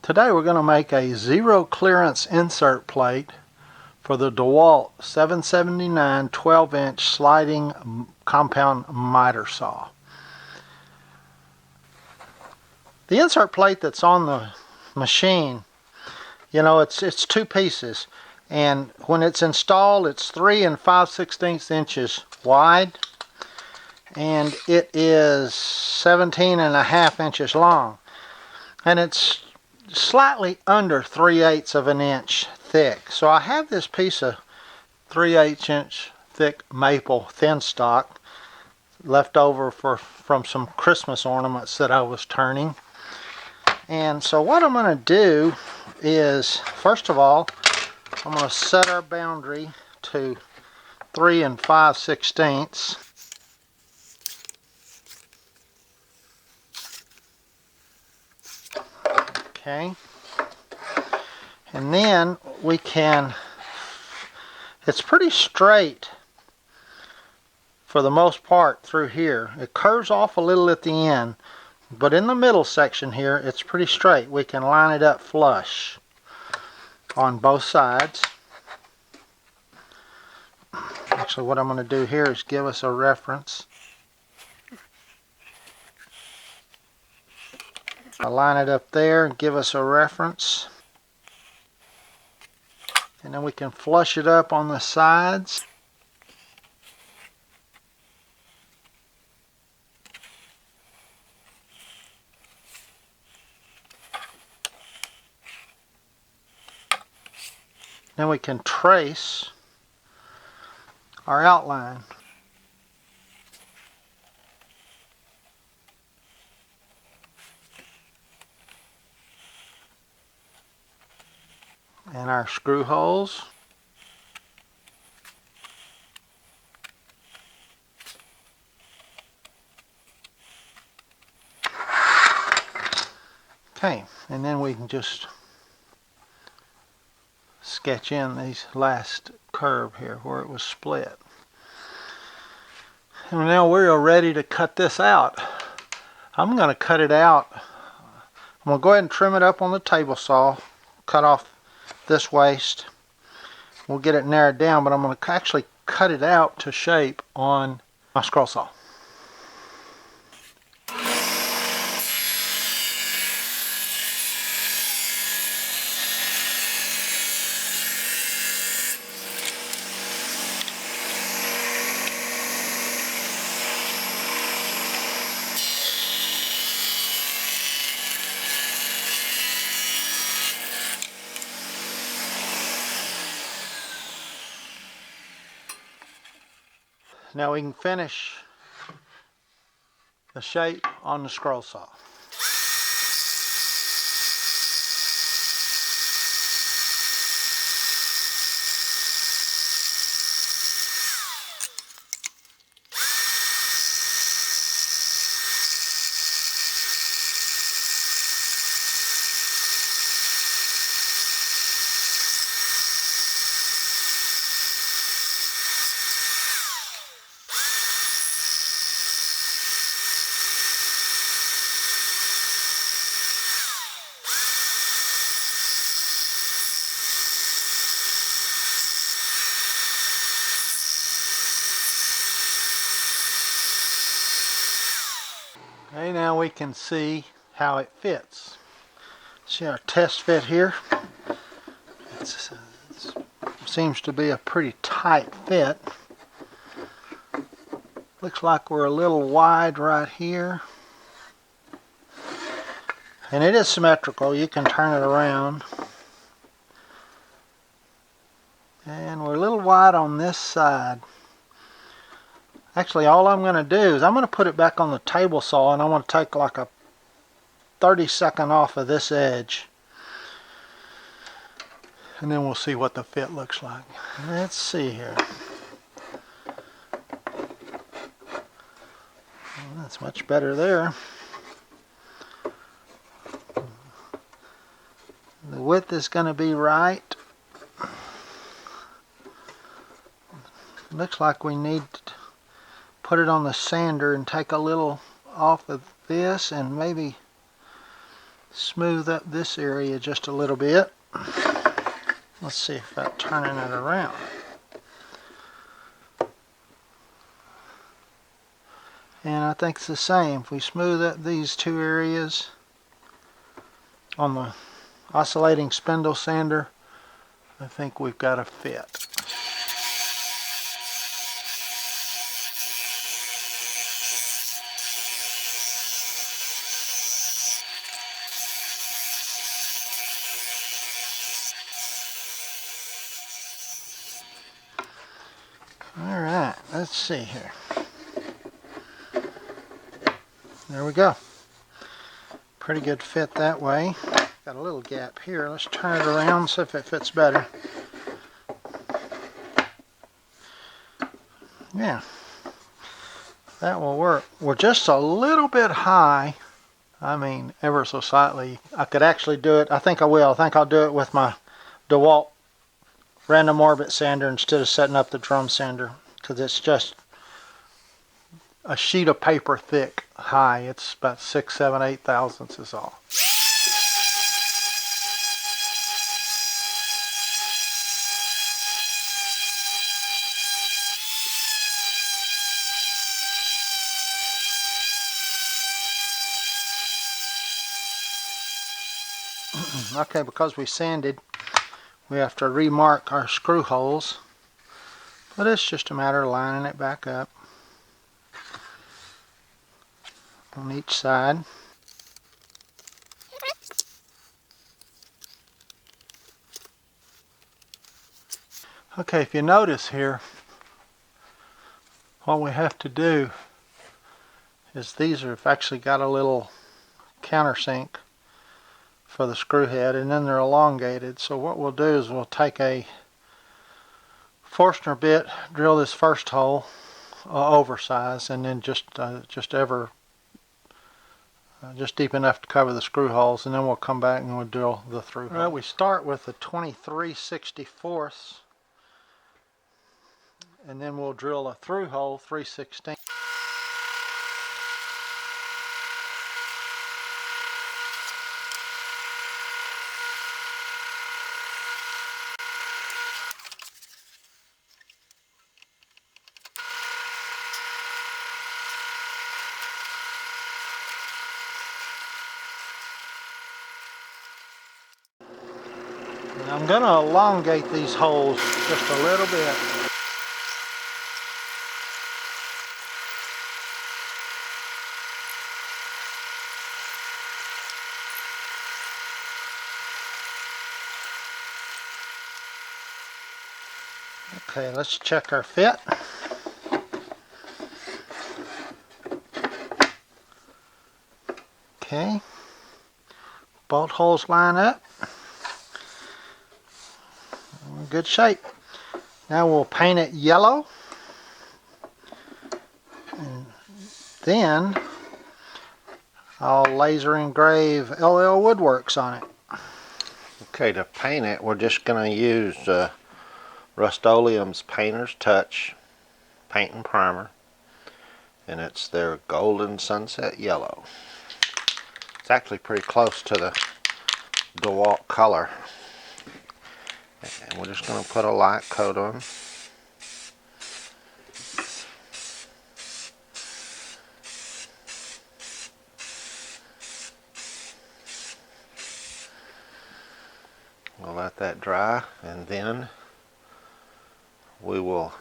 Today we're going to make a zero clearance insert plate for the DeWalt 779 12-inch sliding compound miter saw. The insert plate that's on the machine, you know, it's two pieces, and when it's installed it's 3 5/16 inches wide, and it is 17.5 inches long, and it's slightly under 3/8 of an inch thick. So I have this piece of 3/8 inch thick maple thin stock left over from some Christmas ornaments that I was turning. And so what I'm going to do is, first of all, I'm going to set our boundary to 3 5/16. Okay, and then we can, it's pretty straight for the most part through here. It curves off a little at the end, but in the middle section here it's pretty straight. We can line it up flush on both sides. Actually, what I'm going to do here is give us a reference. I'll line it up there and give us a reference. And then we can flush it up on the sides. Then we can trace our outline. And our screw holes. Okay, and then we can just sketch in these last curve here where it was split. And now we're ready to cut this out. I'm going to cut it out. I'm going to go ahead and trim it up on the table saw, cut off this waste. We'll get it narrowed down, but I'm going to actually cut it out to shape on my scroll saw. Now we can finish the shape on the scroll saw. Okay, now we can see how it fits. See our test fit here. It seems to be a pretty tight fit. Looks like we're a little wide right here. And it is symmetrical. You can turn it around. And we're a little wide on this side. Actually, all I'm going to do is I'm going to put it back on the table saw, and I'm going to take like a 30-second off of this edge. And then we'll see what the fit looks like. Let's see here. Well, that's much better there. The width is going to be right. Looks like we need to put it on the sander and take a little off of this and maybe smooth up this area just a little bit. Let's see if I'm turning it around. And I think it's the same. If we smooth up these two areas on the oscillating spindle sander, I think we've got a fit. Alright, let's see here. There we go. Pretty good fit that way. Got a little gap here. Let's turn it around, see if it fits better. Yeah, that will work. We're just a little bit high. I mean, ever so slightly. I could actually do it. I think I will. I think I'll do it with my DeWalt random orbit sander instead of setting up the drum sander, because it's just a sheet of paper thick high. It's about 6, 7, 8 thousandths is all. Okay, because we sanded, we have to remark our screw holes, but it's just a matter of lining it back up on each side. Okay, if you notice here, what we have to do is these have actually got a little countersink for the screw head, and then they're elongated. So what we'll do is we'll take a Forsner bit, drill this first hole oversized, and then just deep enough to cover the screw holes, and then we'll come back and we'll drill the through hole. Right, we start with the 23/64, and then we'll drill a through hole 3/16. I'm going to elongate these holes just a little bit. Okay, let's check our fit. Okay, bolt holes line up. Good shape. Now we'll paint it yellow, and then I'll laser engrave LL Woodworks on it. Okay, to paint it, we're just going to use Rust-Oleum's Painter's Touch paint and primer, and it's their Golden Sunset Yellow. It's actually pretty close to the DeWalt color. And we're just going to put a light coat on. We'll let that dry, and then we will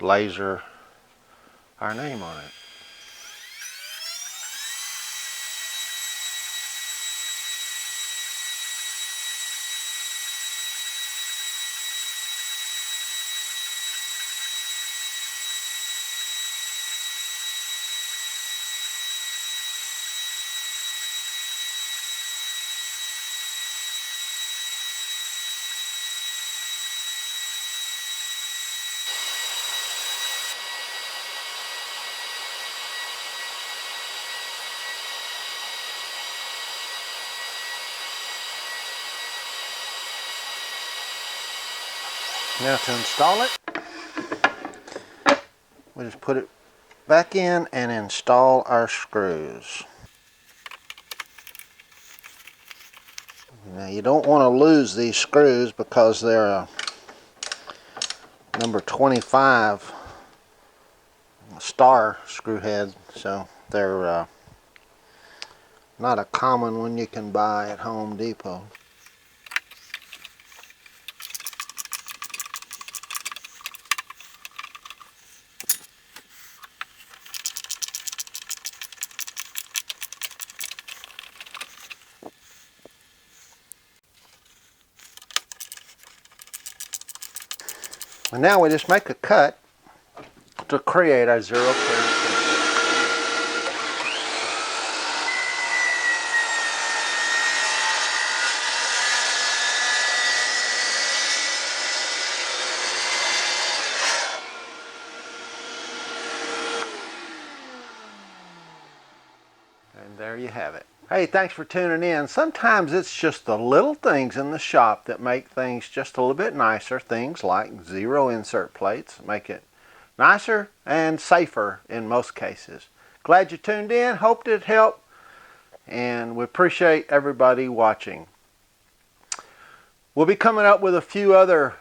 laser our name on it. Now to install it, we just put it back in and install our screws. Now you don't want to lose these screws because they're a number 25 star screw head, so they're not a common one you can buy at Home Depot. And now we just make a cut to create our zero clearance insert. And there you have it. Hey, thanks for tuning in. Sometimes it's just the little things in the shop that make things just a little bit nicer. Things like zero insert plates make it nicer and safer in most cases. Glad you tuned in. Hoped it helped. And we appreciate everybody watching. We'll be coming up with a few other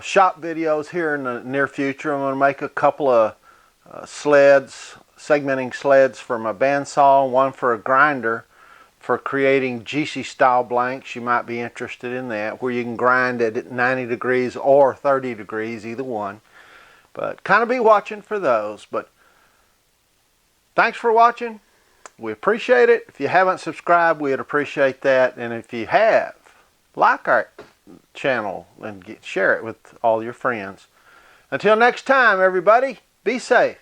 shop videos here in the near future. I'm going to make a couple of sleds, segmenting sleds for my bandsaw, one for a grinder for creating GC style blanks. You might be interested in that, where you can grind at 90 degrees or 30 degrees, either one. But kind of be watching for those. But thanks for watching. We appreciate it. If you haven't subscribed, we'd appreciate that. And if you have, like our channel and share it with all your friends. Until next time, everybody, be safe.